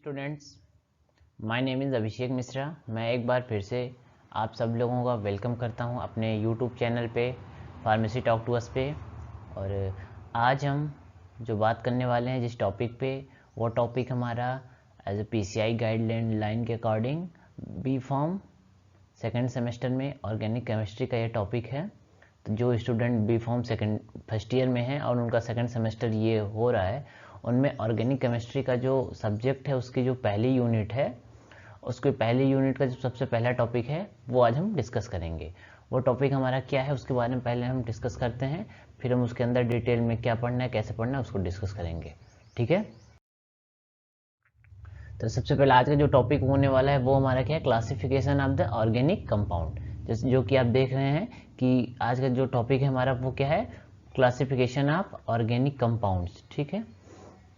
Students, my name is Abhishek Mishra. मैं एक बार फिर से आप सब लोगों का वेलकम करता हूं अपने यूट्यूब चैनल पे फार्मेसी टॉक टू अस पे। और आज हम जो बात करने वाले हैं जिस टॉपिक पे, वो टॉपिक हमारा एज ए पीसीआई गाइडलाइन के according B pharm second semester में ऑर्गेनिक केमिस्ट्री का ये टॉपिक है। तो जो student B pharm first year में हैं और उनका सेकेंड सेमेस्टर ये हो रहा है, उनमें ऑर्गेनिक केमिस्ट्री का जो सब्जेक्ट है उसकी जो पहली यूनिट है, उसके पहली यूनिट का जो सबसे पहला टॉपिक है वो आज हम डिस्कस करेंगे। वो टॉपिक हमारा क्या है उसके बारे में पहले हम डिस्कस करते हैं, फिर हम उसके अंदर डिटेल में क्या पढ़ना है, कैसे पढ़ना है, उसको डिस्कस करेंगे। ठीक है, तो सबसे पहले आज का जो टॉपिक होने वाला है वो हमारा क्या है, classification of the organic compound. जैसे जो कि आप देख रहे हैं कि आज का जो टॉपिक है हमारा वो क्या है, क्लासिफिकेशन ऑफ ऑर्गेनिक कंपाउंड्स। ठीक है,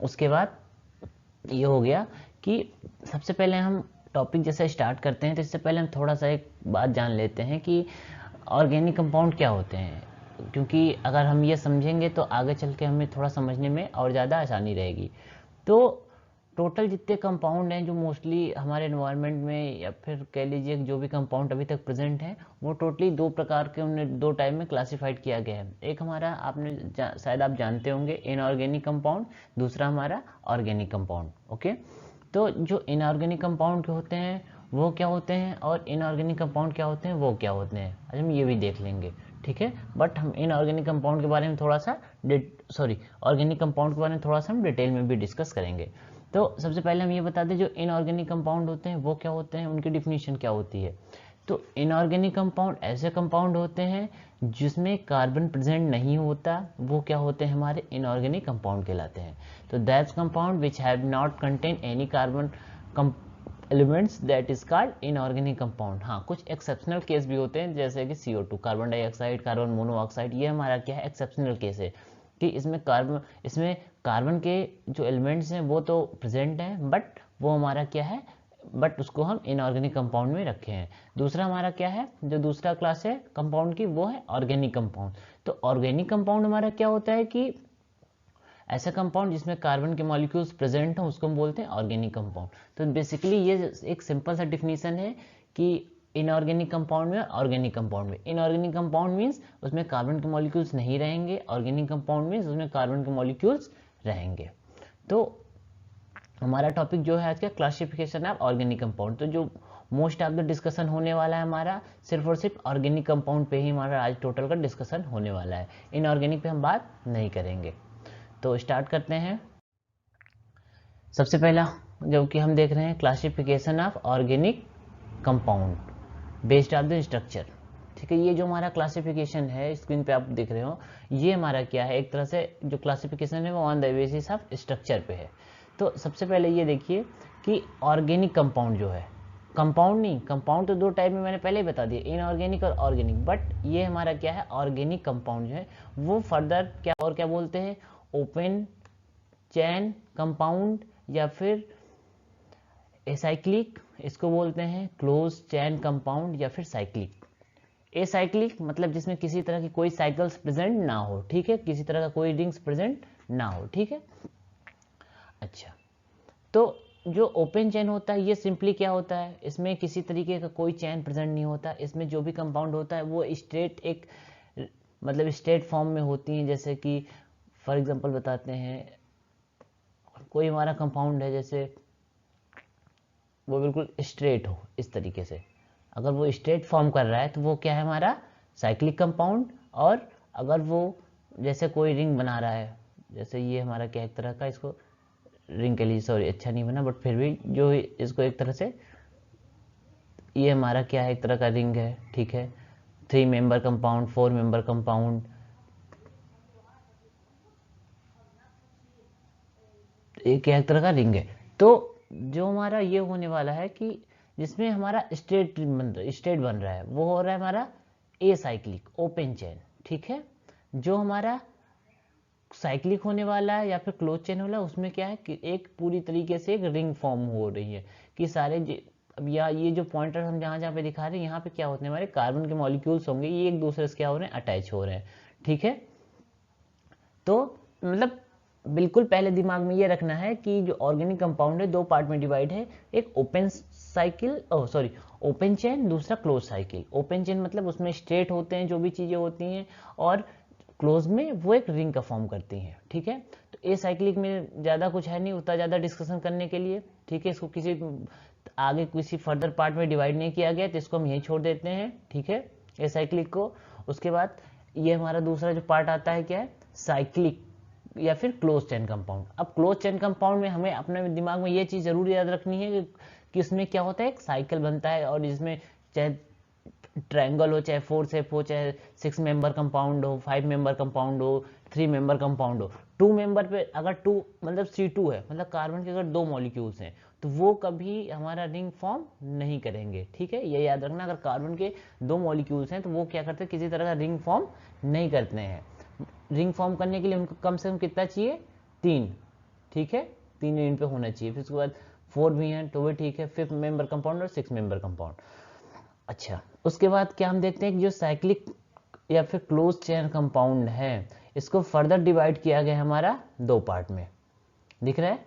उसके बाद ये हो गया कि सबसे पहले हम टॉपिक जैसे स्टार्ट करते हैं तो इससे पहले हम थोड़ा सा एक बात जान लेते हैं कि ऑर्गेनिक कंपाउंड क्या होते हैं, क्योंकि अगर हम ये समझेंगे तो आगे चल के हमें थोड़ा समझने में और ज़्यादा आसानी रहेगी। तो टोटल जितने कंपाउंड हैं जो मोस्टली हमारे एनवायरनमेंट में, या फिर कह लीजिए जो भी कंपाउंड अभी तक प्रेजेंट है, वो टोटली दो प्रकार के, उन्हें दो टाइप में क्लासिफाइड किया गया है। एक हमारा शायद आप जानते होंगे इनऑर्गेनिक कंपाउंड, दूसरा हमारा ऑर्गेनिक कंपाउंड। ओके, तो जो इनऑर्गेनिक कंपाउंड के होते हैं वो क्या होते हैं और इनऑर्गेनिक कंपाउंड क्या होते हैं वो क्या होते हैं, आज हम ये भी देख लेंगे। ठीक है, बट हम इनऑर्गेनिक कंपाउंड के बारे में थोड़ा सा ऑर्गेनिक कंपाउंड के बारे में थोड़ा सा हम डिटेल में भी डिस्कस करेंगे। तो सबसे पहले हम ये बता दें जो इनऑर्गेनिक कंपाउंड होते हैं वो क्या होते हैं, उनकी डिफिनीशन क्या होती है। तो इनऑर्गेनिक कंपाउंड ऐसे कंपाउंड होते हैं जिसमें कार्बन प्रेजेंट नहीं होता, वो क्या होते हैं, हमारे इनऑर्गेनिक कंपाउंड कहलाते हैं। तो that's compound which have not contain any carbon elements that is called inorganic compound. हाँ, कुछ एक्सेप्शनल केस भी होते हैं जैसे कि CO2, carbon dioxide, carbon monoxide, ये हमारा क्या है, एक्सेप्शनल केस है कि इसमें कार्बन के जो एलिमेंट्स हैं वो तो प्रेजेंट हैं, बट वो हमारा क्या है, बट उसको हम इनऑर्गेनिक कंपाउंड में रखे हैं। दूसरा हमारा क्या है, जो दूसरा क्लास है कंपाउंड की, वो है ऑर्गेनिक कंपाउंड। तो ऑर्गेनिक कंपाउंड हमारा क्या होता है कि ऐसा कंपाउंड जिसमें कार्बन के मॉलिक्यूल्स प्रेजेंट हो उसको हम बोलते हैं ऑर्गेनिक कंपाउंड। तो बेसिकली ये एक सिंपल सा डिफिनीशन है कि इनऑर्गेनिक कंपाउंड में और ऑर्गेनिक कंपाउंड में। इनऑर्गेनिक कंपाउंड मीन्स उसमें कार्बन के मॉलिक्यूल्स नहीं रहेंगे, ऑर्गेनिक कंपाउंड मीन्स उसमें कार्बन के मॉलिक्यूल्स रहेंगे। तो हमारा टॉपिक जो है आज का क्लासिफिकेशन ऑफ ऑर्गेनिक कंपाउंड। तो जो मोस्ट ऑफ द डिस्कशन होने वाला है हमारा सिर्फ और सिर्फ ऑर्गेनिक कंपाउंड पे ही हमारा आज टोटल का डिस्कशन होने वाला है, इनऑर्गेनिक पे हम बात नहीं करेंगे। तो स्टार्ट करते हैं। सबसे पहला जो कि हम देख रहे हैं, classification of organic compound based of the structure. ठीक है, ये जो हमारा क्लासिफिकेशन है स्क्रीन पे आप देख रहे हो, ये हमारा क्या है, एक तरह से जो क्लासिफिकेशन है वो on the basis of structure पे है। तो सबसे पहले ये देखिए कि ऑर्गेनिक कंपाउंड जो है, कंपाउंड नहीं, कंपाउंड तो दो टाइप में मैंने पहले ही बता दिया, इनऑर्गेनिक और ऑर्गेनिक, बट ये हमारा क्या है, ऑर्गेनिक कंपाउंड जो है वो फर्दर क्या और क्या बोलते हैं, ओपन चैन कंपाउंड, या फिर एसाइक्लिक, इसको बोलते हैं क्लोज चैन कंपाउंड, या फिर साइक्लिक। एसाइक्लिक मतलब जिसमें किसी तरह की कोई साइकिल्स प्रेजेंट ना हो, ठीक है, किसी तरह का कोई रिंग्स प्रेजेंट ना हो। ठीक है, अच्छा, तो जो ओपन चैन होता है ये सिंपली क्या होता है, इसमें किसी तरीके का कोई चैन प्रेजेंट नहीं होता, इसमें जो भी कंपाउंड होता है वो स्ट्रेट एक मतलब स्ट्रेट फॉर्म में होती हैं। जैसे कि फॉर एग्जांपल बताते हैं, कोई हमारा कंपाउंड है जैसे वो बिल्कुल स्ट्रेट हो इस तरीके से, अगर वो स्ट्रेट फॉर्म कर रहा है तो वो क्या है, हमारा साइक्लिक कंपाउंड। और अगर वो जैसे कोई रिंग बना रहा है, जैसे ये हमारा क्या एक तरह का, इसको रिंग के लिए सॉरी अच्छा नहीं बना, बट फिर भी जो इसको एक तरह से, ये हमारा क्या है, एक तरह का रिंग है। ठीक है, 3 मेंबर कंपाउंड, 4 मेंबर कंपाउंड, एक एक तरह का रिंग है। तो जो हमारा ये होने वाला है कि जिसमें हमारा स्टेट बन रहा है वो हो रहा है हमारा ए साइक्लिक ओपन चेन। ठीक है, जो हमारा साइक्लिक होने वाला है या फिर क्लोज चेन वाला, उसमें क्या है कि एक पूरी तरीके से एक रिंग फॉर्म हो रही है कि सारे अब या ये जो पॉइंटर हम जहाँ जहाँ पे दिखा रहे हैं यहाँ पे क्या होते हैं, हमारे कार्बन के मॉलिक्यूल्स होंगे, ये एक दूसरे से क्या हो रहे हैं, अटैच हो रहे हैं। ठीक है, तो मतलब बिल्कुल पहले दिमाग में ये रखना है कि जो ऑर्गेनिक कंपाउंड है दो पार्ट में डिवाइड है, एक ओपन साइकिल ओपन चेन, दूसरा क्लोज साइकिल। ओपन चेन मतलब उसमें स्ट्रेट होते हैं जो भी चीजें होती हैं, और क्लोज में वो एक रिंग का फॉर्म करती हैं। ठीक है, तो ए साइक्लिक में ज़्यादा कुछ है नहीं, उतना ज़्यादा डिस्कशन करने के लिए। ठीक है, इसको किसी आगे किसी फर्दर पार्ट में डिवाइड नहीं किया गया, तो इसको हम यहीं छोड़ देते हैं। ठीक है, ए साइक्लिक को। उसके बाद ये हमारा दूसरा जो पार्ट आता है क्या है, साइक्लिक या फिर क्लोज चेन कंपाउंड। अब क्लोज चेन कंपाउंड में हमें अपने दिमाग में ये चीज़ जरूर याद रखनी है कि इसमें क्या होता है, एक साइकिल बनता है, और जिसमें चाहे ट्रायंगल हो, चाहे 4 शेप हो, चाहे 6 मेंबर कंपाउंड हो, 5 मेंबर कंपाउंड हो, 3 मेंबर कंपाउंड हो, 2 मेंबर पे अगर 2 मतलब C2 है, मतलब कार्बन के अगर 2 मॉलिक्यूल्स हैं, तो वो कभी हमारा रिंग फॉर्म नहीं करेंगे। ठीक है, ये याद रखना, अगर कार्बन के 2 मॉलिक्यूल्स हैं तो वो क्या करते हैं, किसी तरह का रिंग फॉर्म नहीं करते हैं। रिंग फॉर्म करने के लिए उनको कम से कम कितना चाहिए, 3। ठीक है, 3 यूनिट पे होना चाहिए। फिर उसके बाद 4 भी हैं तो वो ठीक है, 5 मेंबर कंपाउंड और 6 मेंबर कंपाउंड। अच्छा, उसके बाद क्या हम देखते हैं कि जो साइक्लिक या फिर क्लोज चेन कंपाउंड है, इसको फर्दर डिवाइड किया गया हमारा 2 पार्ट में। दिख रहा है,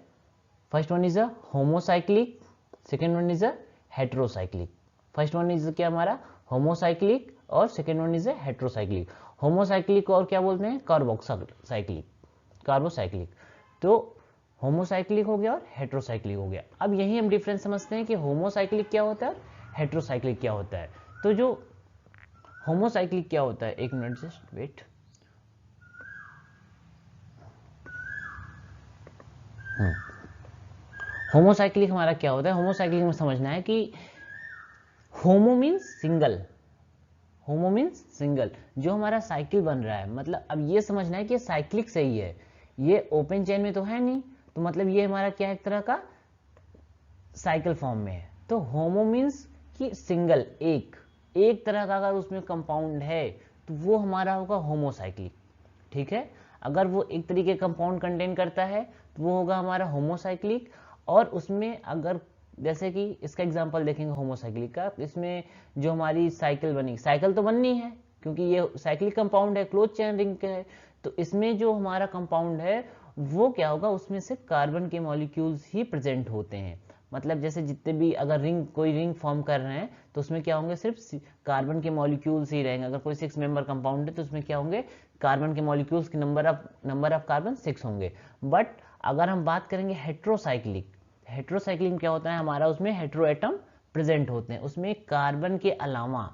first one is a homocyclic, second one is a heterocyclic. First one is क्या हमारा होमोसाइक्लिक, और second one is a heterocyclic. Homocyclic को और क्या बोलते हैं, कार्बोक्साइक्लिक, कार्बोसाइक्लिक। तो होमोसाइक्लिक हो गया और हेट्रोसाइक्लिक हो गया। अब यही हम डिफरेंस समझते हैं कि होमोसाइक्लिक क्या होता है और हेट्रोसाइक्लिक क्या होता है। तो जो होमोसाइक्लिक क्या होता है, एक मिनट जस्ट वेट। होमोसाइक्लिक हमारा क्या होता है, होमोसाइक्लिक में समझना है कि होमो मीन्स सिंगल, होमो मीन्स सिंगल, जो हमारा साइकिल बन रहा है, मतलब अब ये समझना है कि ये साइक्लिक सही है, ये ओपन चेन में तो है नहीं, तो मतलब ये हमारा क्या है, एक तरह का साइकिल फॉर्म में है। तो होमो मीन्स कि सिंगल, एक तरह का अगर उसमें कंपाउंड है तो वो हमारा होगा होमोसाइक्लिक। ठीक है, अगर वो एक तरीके कंपाउंड कंटेन करता है तो वो होगा हमारा होमोसाइक्लिक। और उसमें अगर जैसे कि इसका एग्जांपल देखेंगे होमोसाइक्लिक का, इसमें जो हमारी साइकिल बनी, साइकिल तो बननी है क्योंकि ये साइक्लिक कंपाउंड है, क्लोज चेन रिंग का है, तो इसमें जो हमारा कंपाउंड है वो क्या होगा, उसमें से कार्बन के मॉलिक्यूल्स ही प्रेजेंट होते हैं। मतलब जैसे जितने भी अगर कोई रिंग फॉर्म कर रहे हैं तो उसमें क्या होंगे, सिर्फ कार्बन के मॉलिक्यूल्स ही रहेंगे। अगर कोई 6 मेंबर कंपाउंड है तो उसमें क्या होंगे, कार्बन के मॉलिक्यूल्स के नंबर ऑफ कार्बन 6 होंगे। बट अगर हम बात करेंगे हेट्रोसाइक्लिक, हेट्रोसाइक्लिक क्या होता है हमारा, उसमें हेट्रो एटम प्रेजेंट होते हैं, उसमें कार्बन के अलावा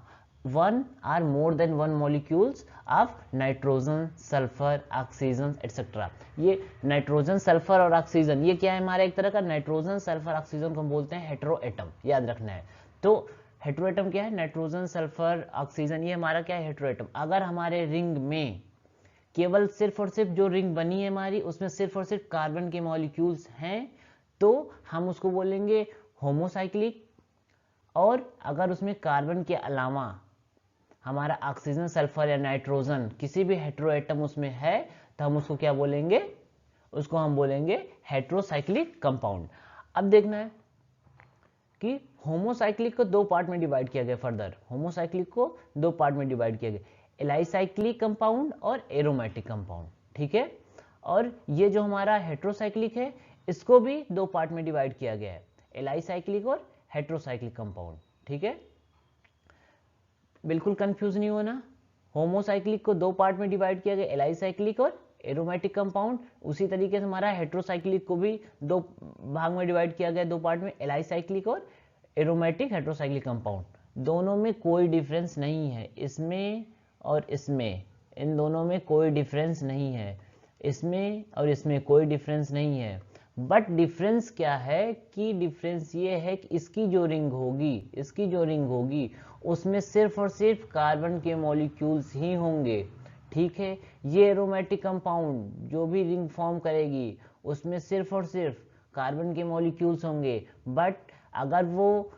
1 or more than 1 molecules of nitrogen, sulphur, oxygen etcetera. ये नाइट्रोजन, सल्फर और ऑक्सीजन ये क्या है हमारा, एक तरह का नाइट्रोजन, सल्फर, ऑक्सीजन को हम बोलते हैं हेट्रो एटम, याद रखना है। तो हेट्रो एटम क्या है, नाइट्रोजन, सल्फर, ऑक्सीजन, ये हमारा क्या है, हेट्रो एटम। अगर हमारे रिंग में केवल सिर्फ और सिर्फ जो रिंग बनी है हमारी, उसमें सिर्फ और सिर्फ कार्बन के मॉलिक्यूल्स हैं, तो हम उसको बोलेंगे होमोसाइक्लिक। और अगर उसमें कार्बन के अलावा हमारा ऑक्सीजन, सल्फर या नाइट्रोजन किसी भी हेट्रो एटम उसमें है, तो हम उसको क्या बोलेंगे, उसको हम बोलेंगे हेट्रोसाइक्लिक कंपाउंड। अब देखना है कि होमोसाइक्लिक को 2 पार्ट में डिवाइड किया गया, फर्दर होमोसाइक्लिक को 2 पार्ट में डिवाइड किया गया, एलाइसाइक्लिक कंपाउंड और एरोमेटिक कंपाउंड। ठीक है, और ये जो हमारा हेट्रोसाइक्लिक है इसको भी 2 पार्ट में डिवाइड किया गया है, एलाइसाइक्लिक और हेट्रोसाइक्लिक कंपाउंड। ठीक है, बिल्कुल कंफ्यूज नहीं होना। होमोसाइक्लिक को 2 पार्ट में डिवाइड किया गया, एलाइसाइक्लिक और एरोमेटिक कंपाउंड। उसी तरीके से हमारा हेट्रोसाइक्लिक को भी 2 भाग में डिवाइड किया गया, 2 पार्ट में, एलाइसाइक्लिक और एरोमेटिक हेट्रोसाइक्लिक कंपाउंड। दोनों में कोई डिफरेंस नहीं है, इसमें और इसमें, इन दोनों में कोई डिफरेंस नहीं है, इसमें और इसमें कोई डिफरेंस नहीं है। बट डिफरेंस क्या है कि डिफरेंस ये है कि इसकी जो रिंग होगी, इसकी जो रिंग होगी उसमें सिर्फ और सिर्फ कार्बन के मॉलिक्यूल्स ही होंगे। ठीक है, ये एरोमेटिक कंपाउंड जो भी रिंग फॉर्म करेगी उसमें सिर्फ और सिर्फ कार्बन के मॉलिक्यूल्स होंगे। बट अगर वो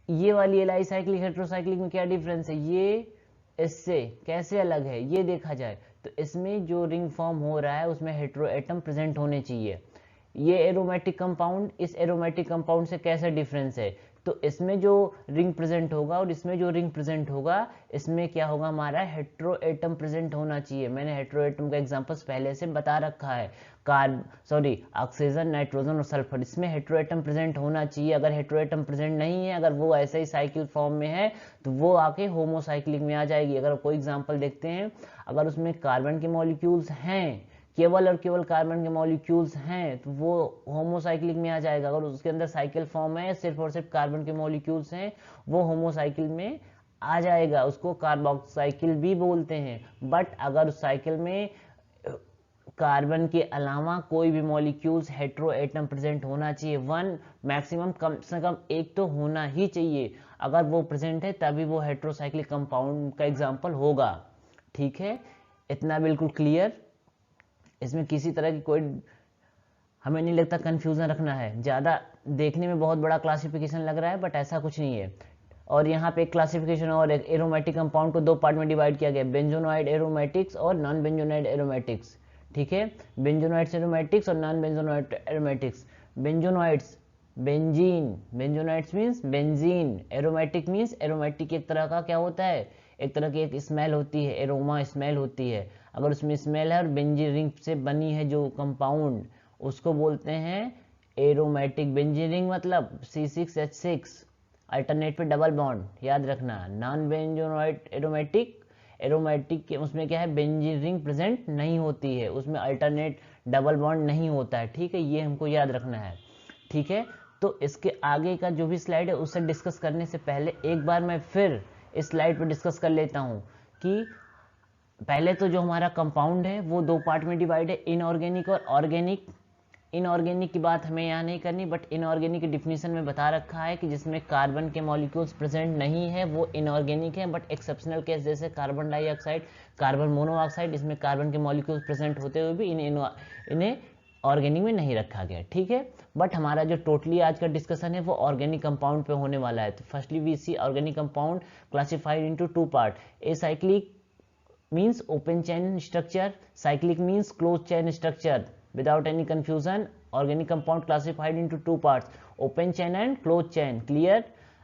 ये वाली एलाइसाइक्लिक हेट्रोसाइक्लिक में क्या डिफरेंस है, ये इससे कैसे अलग है ये देखा जाए तो इसमें जो रिंग फॉर्म हो रहा है उसमें हेट्रो एटम प्रेजेंट होने चाहिए। ये एरोमेटिक कंपाउंड इस एरोमेटिक कंपाउंड से कैसे डिफरेंस है तो इसमें जो रिंग प्रेजेंट होगा और इसमें जो रिंग प्रेजेंट होगा, इसमें क्या होगा, हमारा हेट्रो एटम प्रेजेंट होना चाहिए। मैंने हेट्रो एटम का एग्जांपल्स पहले से बता रखा है, ऑक्सीजन, नाइट्रोजन और सल्फर, इसमें हेट्रो एटम प्रेजेंट होना चाहिए। अगर हेट्रो एटम प्रेजेंट नहीं है, अगर वो ऐसे ही साइकिल फॉर्म में है, तो वो आके होमोसाइक्लिक में आ जाएगी। अगर कोई एग्जांपल देखते हैं, अगर उसमें कार्बन के मॉलिक्यूल्स हैं, केवल और केवल कार्बन के मॉलिक्यूल्स हैं, तो वो होमोसाइक्लिक में आ जाएगा। अगर उसके अंदर साइकिल फॉर्म है, सिर्फ और सिर्फ कार्बन के मॉलिक्यूल्स हैं, वो होमोसाइकिल में आ जाएगा, उसको कार्बोक्साइकिल भी बोलते हैं। बट अगर उस साइकिल में कार्बन के अलावा कोई भी मॉलिक्यूल्स हेट्रो एटम प्रेजेंट होना चाहिए, वन मैक्सिमम, कम से कम एक तो होना ही चाहिए। अगर वो प्रेजेंट है तभी वो हेट्रोसाइक्लिक कंपाउंड का एग्जांपल होगा। ठीक है, इतना बिल्कुल क्लियर। इसमें किसी तरह की कोई, हमें नहीं लगता कंफ्यूजन रखना है। ज़्यादा देखने में बहुत बड़ा क्लासिफिकेशन लग रहा है, बट ऐसा कुछ नहीं है। और यहाँ पे एक क्लासिफिकेशन और, एक एरोमेटिक कंपाउंड को दो पार्ट में डिवाइड किया गया, बेंजोनॉइड एरोमेटिक्स और नॉन बेंजोनॉइड एरोमेटिक्स। ठीक है, बेंजोनॉइड्स एरोमेटिक्स और non benzenoid aromatics. Benzenoids benzene, benzenoids means benzene, aromatic means aromatic एक तरह का क्या होता है, एक तरह की एक स्मेल होती है, एरोमा स्मेल होती है। अगर उसमें स्मेल है और बेंजीन रिंग से बनी है जो कंपाउंड, उसको बोलते हैं एरोमेटिक। बेंजीन रिंग मतलब C6H6, अल्टरनेट पे डबल बॉन्ड, याद रखना। नॉन बेंजोनॉइड एरोमेटिक, एरोमेटिक के उसमें क्या है, बेंजीन रिंग प्रेजेंट नहीं होती है, उसमें अल्टरनेट डबल बॉन्ड नहीं होता है। ठीक है, ये हमको याद रखना है। ठीक है, तो इसके आगे का जो भी स्लाइड है उससे डिस्कस करने से पहले एक बार मैं फिर इस स्लाइड पर डिस्कस कर लेता हूँ कि पहले तो जो हमारा कंपाउंड है वो दो पार्ट में डिवाइड है, इनऑर्गेनिक और ऑर्गेनिक। इनऑर्गेनिक की बात हमें यहाँ नहीं करनी, बट इनऑर्गेनिक की डिफिनीशन में बता रखा है कि जिसमें कार्बन के मॉलिक्यूल्स प्रेजेंट नहीं है वो इनऑर्गेनिक है। बट एक्सेप्शनल केस जैसे कार्बन डाइऑक्साइड, कार्बन मोनोऑक्साइड, इसमें कार्बन के मॉलिक्यूल्स प्रेजेंट होते हुए भी इन्हें ऑर्गेनिक में नहीं रखा गया। ठीक है, बट हमारा जो टोटली आज का डिस्कशन है वो ऑर्गेनिक कंपाउंड पे होने वाला है। तो firstly we see organic compound classified into two part, acyclic means open chain structure, cyclic means closed chain structure. Without any confusion, organic compound classified into two parts, open chain and closed chain. Clear?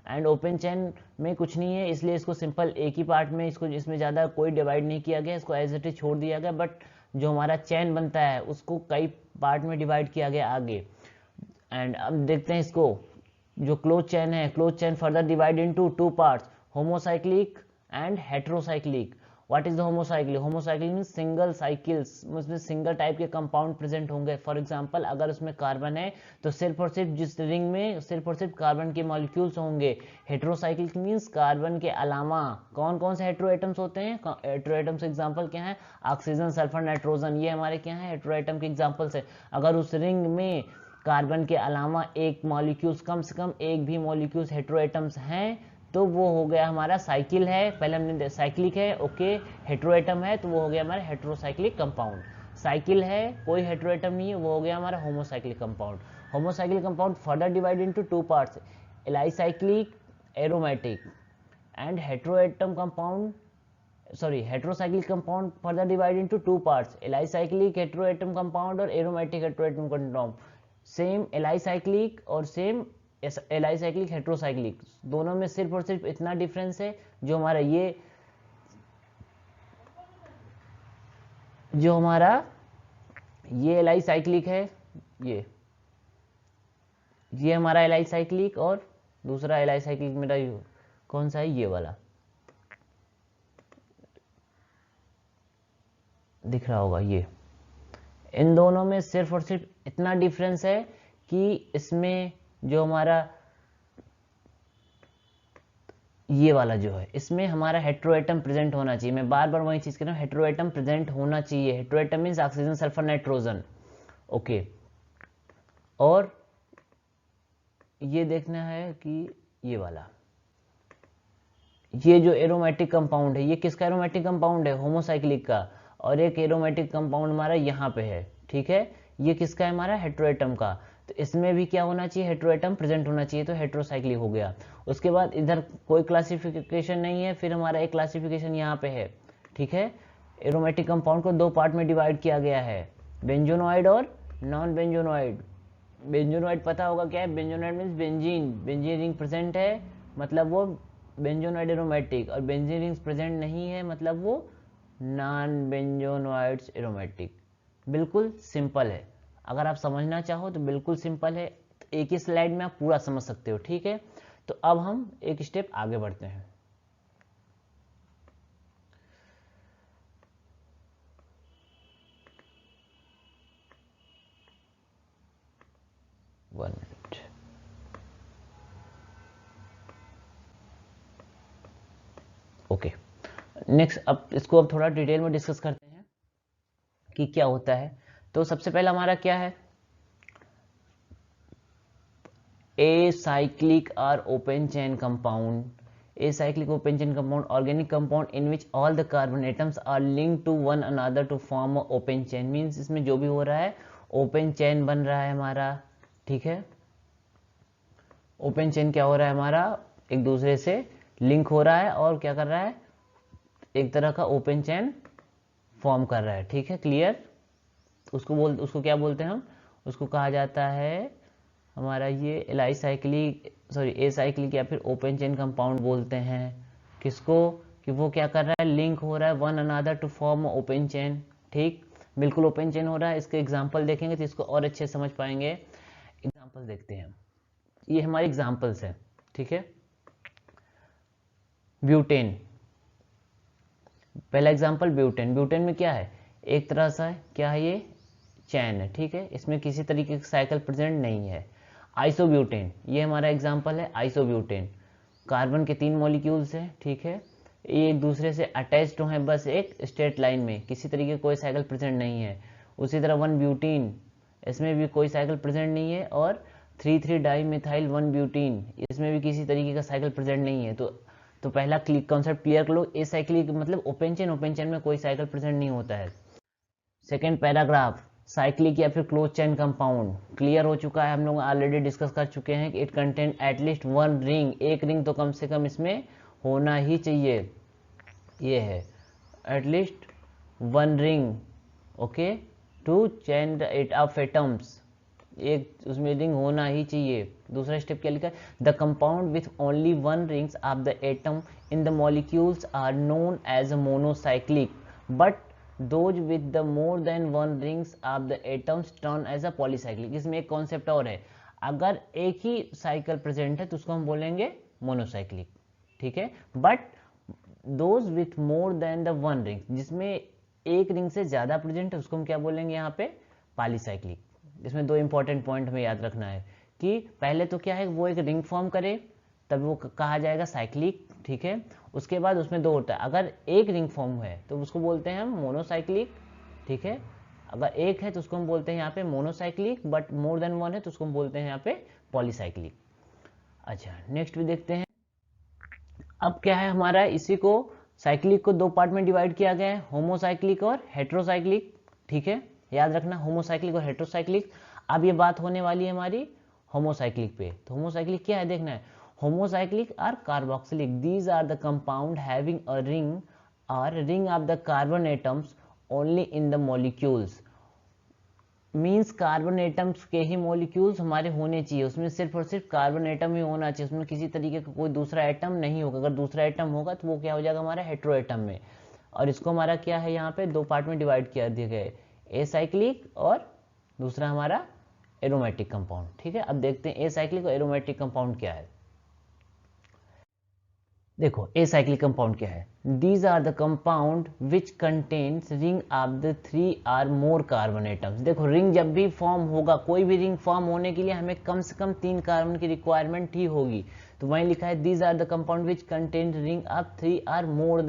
And open chain में कुछ नहीं है, इसलिए इसको simple एक ही part में, इसको इसमें ज़्यादा कोई डिवाइड नहीं किया गया, इसको एज इट इज छोड़ दिया गया। बट जो हमारा चेन बनता है उसको कई पार्ट में डिवाइड किया गया आगे। एंड अब देखते हैं इसको, जो क्लोज चेन है, close chain further divide into two parts, homocyclic and heterocyclic. What is the homocyclic? Homocyclic means single cycles, उसमें सिंगल टाइप के कंपाउंड प्रेजेंट होंगे। फॉर एग्जांपल अगर उसमें कार्बन है तो सिर्फ और सिर्फ जिस रिंग में सिर्फ और सिर्फ कार्बन के मॉलिक्यूल्स होंगे। हेट्रोसाइक्लिक मींस कार्बन के अलावा कौन कौन से हेट्रो एटम्स होते हैं? हेट्रो एटम्स एग्जांपल क्या है? ऑक्सीजन, सल्फर, नाइट्रोजन, ये हमारे क्या है, हेट्रो एटम के एग्जांपल्स है। अगर उस रिंग में कार्बन के अलावा एक मॉलिक्यूल्स, कम से कम एक भी मॉलिक्यूल्स हेट्रो एटम्स हैं, तो वो हो गया हमारा साइकिल है। पहले हमने साइक्लिक है, ओके, हेट्रोएटम है, तो वो हो गया हमारा हेट्रोसाइक्लिक कंपाउंड। साइकिल है, कोई हेट्रोएटम नहीं है, वो हो गया हमारा homocyclic compound. Homocyclic compound further divide into two parts, alicyclic, aromatic. And heteroatom compound, sorry, heterocyclic compound further divide into two parts, alicyclic heteroatom compound और aromatic heteroatom compound. Same alicyclic और same एलाइसाइक्लिक, heterocyclic, दोनों में सिर्फ और सिर्फ इतना difference है, जो हमारा ये एलाइसाइक्लिक है, ये हमारा एलाइसाइक्लिक, और दूसरा एलाइसाइक्लिक मेरा कौन सा है, ये वाला दिख रहा होगा। ये इन दोनों में सिर्फ और सिर्फ इतना डिफरेंस है कि इसमें जो हमारा ये वाला जो है, इसमें हमारा हेट्रोएटम प्रेजेंट होना चाहिए। मैं बार बार वही चीज कह रहा हूँ, हेट्रोएटम प्रेजेंट होना चाहिए। Heteroatom means oxygen, sulphur, nitrogen, okay. और ये देखना है कि ये वाला, ये जो एरोमेटिक कंपाउंड है, ये किसका एरोमेटिक कंपाउंड है? होमोसाइक्लिक का। और एक एरोमेटिक कंपाउंड हमारा यहाँ पे है, ठीक है, ये किसका है? हमारा हेट्रोएटम का। तो इसमें भी क्या होना चाहिए? हेट्रोएटम प्रेजेंट होना चाहिए, तो हेट्रोसाइक्लिक हो गया। उसके बाद इधर कोई क्लासिफिकेशन नहीं है, फिर हमारा एक क्लासिफिकेशन यहाँ पे है, ठीक है। एरोमेटिक कंपाउंड को दो पार्ट में डिवाइड किया गया है, बेंजोनॉइड और नॉन बेंजोनॉइड। बेंजोनोइड पता होगा क्या है, benzenoid means benzene, benzene ring present है मतलब वो बेंजोनोइड एरोमेटिक, और बेंजीन रिंग्स प्रेजेंट नहीं है मतलब वो नॉन बेंजोनोइड्स एरोमेटिक। बिल्कुल सिंपल है, अगर आप समझना चाहो तो बिल्कुल सिंपल है, एक ही स्लाइड में आप पूरा समझ सकते हो। ठीक है, तो अब हम एक स्टेप आगे बढ़ते हैं। One minute. ओके, नेक्स्ट अब इसको अब थोड़ा डिटेल में डिस्कस करते हैं कि क्या होता है। तो सबसे पहला हमारा क्या है, acyclic or open chain compound. Acyclic open chain compound, organic compound in which all the carbon atoms are linked to one another to form a open chain. Means इसमें जो भी हो रहा है open chain बन रहा है हमारा। ठीक है, open chain क्या हो रहा है हमारा, एक दूसरे से लिंक हो रहा है और क्या कर रहा है, एक तरह का ओपन चैन फॉर्म कर रहा है। ठीक है, क्लियर। उसको क्या बोलते हैं हम, उसको कहा जाता है हमारा ये एसाइक्लिक या फिर ओपन चेन कंपाउंड बोलते हैं। किसको, कि वो क्या कर रहा है, लिंक हो रहा है one another to form open chain. ठीक, बिल्कुल ओपन चेन हो रहा है। इसके एग्जांपल देखेंगे तो इसको और अच्छे समझ पाएंगे। एग्जांपल देखते हैं, ये हमारे एग्जांपल्स है। ठीक है, ब्यूटेन, पहला एग्जांपल ब्यूटेन। ब्यूटेन में क्या है, एक तरह सा क्या है, ये चैन है। ठीक है, इसमें किसी तरीके का साइकिल प्रेजेंट नहीं है। आइसोब्यूटेन, ये हमारा एग्जांपल है आइसोब्यूटेन। कार्बन के 3 मॉलिक्यूल्स हैं। ठीक है, ये एक दूसरे से अटैच्ड हैं बस एक स्ट्रेट लाइन में, किसी तरीके कोई साइकिल प्रेजेंट नहीं है। उसी तरह 1 ब्यूटीन, इसमें भी कोई साइकिल प्रेजेंट नहीं है। और 3,3 डाई मिथाइल 1 ब्यूटीन, इसमें भी किसी तरीके का साइकिल प्रेजेंट नहीं है। तो पहला कॉन्सेप्ट क्लियर कर लो, एसाइक्लिक मतलब ओपन चेन में कोई साइकिल प्रेजेंट नहीं होता है। सेकेंड पैराग्राफ, साइक्लिक या फिर क्लोज चेन कंपाउंड क्लियर हो चुका है, हम लोग ऑलरेडी डिस्कस कर चुके हैं कि इट कंटेन एटलीस्ट 1 रिंग, एक रिंग तो कम से कम इसमें होना ही चाहिए। ये है at least 1 ring, okay, to chain it of atoms, एक उसमें रिंग होना ही चाहिए। दूसरा स्टेप क्या लिखा है, the compound with only 1 rings of the atom in the molecules are known as a monocyclic, but those with the more than 1 rings of the atoms turn as a polycyclic। इसमें एक concept और है, अगर एक ही cycle present है तो उसको हम बोलेंगे मोनोसाइक्लिक। ठीक है, but those with more than the 1 ring, जिसमें एक रिंग से ज्यादा प्रेजेंट है उसको हम क्या बोलेंगे यहाँ पे, पॉलीसाइक्लिक। इसमें 2 इंपॉर्टेंट पॉइंट हमें याद रखना है कि पहले तो क्या है, वो एक रिंग फॉर्म करे तब वो कहा जाएगा साइक्लिक। ठीक है, उसके बाद उसमें 2 होता है, अगर एक रिंग फॉर्म है तो उसको बोलते हैं हम मोनोसाइक्लिक। ठीक है, अगर एक है तो उसको हम बोलते हैं यहाँ पे मोनोसाइक्लिक, बट मोर देन 1 है तो उसको हम बोलते हैं यहाँ पे पॉलीसाइक्लिक। अच्छा, नेक्स्ट भी देखते हैं। अब क्या है हमारा, इसी को साइक्लिक को 2 पार्ट में डिवाइड किया गया है, होमोसाइक्लिक और हेट्रोसाइक्लिक। ठीक है, याद रखना होमोसाइक्लिक और हेट्रोसाइक्लिक। अब ये बात होने वाली है हमारी होमोसाइक्लिक पे। तो होमोसाइक्लिक क्या है देखना है, homocyclic or carboxylic, these are the compound having a ring of the carbon atoms only in the molecules। Means carbon atoms के ही मॉलिक्यूल्स हमारे होने चाहिए, उसमें सिर्फ और सिर्फ कार्बन एटम ही होना चाहिए, उसमें किसी तरीके का कोई दूसरा एटम नहीं होगा। अगर दूसरा एटम होगा तो वो क्या हो जाएगा हमारा हेट्रो एटम में। और इसको हमारा क्या है यहाँ पे 2 पार्ट में डिवाइड किया दिया गया है, एसाइक्लिक और दूसरा हमारा एरोमेटिक कंपाउंड। ठीक है, अब देखते हैं एसाइक्लिक और एरोमेटिक कंपाउंड क्या है। देखो एसाइक्लिक कंपाउंड क्या है, these are the compound which contains ring of the 3 or more carbon atoms. देखो रिंग जब भी फॉर्म होगा, कोई भी रिंग फॉर्म होने के लिए हमें कम से कम 3 कार्बन की रिक्वायरमेंट ही होगी। तो वहीं लिखा है these are the compound which contain ring of 3 or more